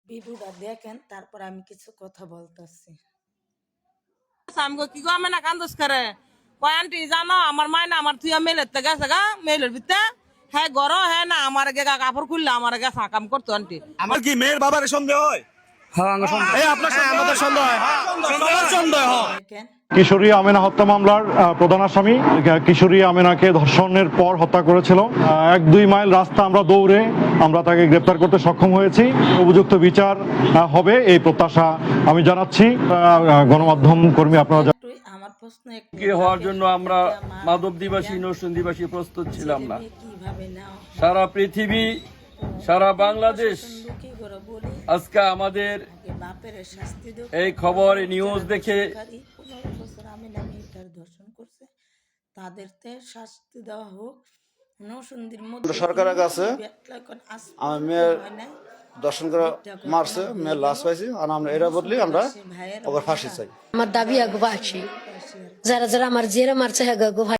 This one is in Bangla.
ভিডিওটা দেখেন, তারপর আমি কিছু কথা বলতেছি। আমগো কি গো আমি না কান্দস করে কয় আন্টি জানো আমার মায় না আমার তুই মেলের থেকে গেছে গা মেলের ভিতরে হ্যাঁ গরম হ্যাঁ না আমার গে কাপড় খুললে আমার গে কাম করতো আন্টি। আমার কি মেয়ের বাবার সন্দেহ হয়? দেখেন কিশোরী আমেনা হত্যা মামলার প্রধান আসামি কিশোরী আমেনাকে ধর্ষণের পর হত্যা করেছিল। 1-2 মাইল রাস্তা আমরা দৌড়ে আমরা তাকে গ্রেপ্তার করতে সক্ষম হয়েছি। উপযুক্ত বিচার হবে এই প্রত্যাশা আমি জানাচ্ছি। গণমাধ্যম কর্মী আপনারা আমার প্রশ্ন হওয়ার জন্য আমরা মাধবদিবাসী নরসিংদীবাসী প্রস্তুত ছিলাম না। কিভাবে নাও সারা পৃথিবী সারা বাংলাদেশ কি করে বলি আজকে আমাদের বাপের শাস্তি দেব। এই খবর নিউজ দেখে 15 বছর আমি মেয়েটার ধর্ষণ করছে, তাদেরতে শাস্তি দেওয়া হোক। নরসিংদীর মধ্যে সরকারের কাছে আমার মেয়ের দর্শন করে মারছে, মেয়ের লাশ পাইছি, আর আমরা এরা বদলি আমরা ওকে ফাঁসি চাই। আমার দাবি আগে বাঁচি, যারা যারা আমার জেরা মারছে হ্যাঁ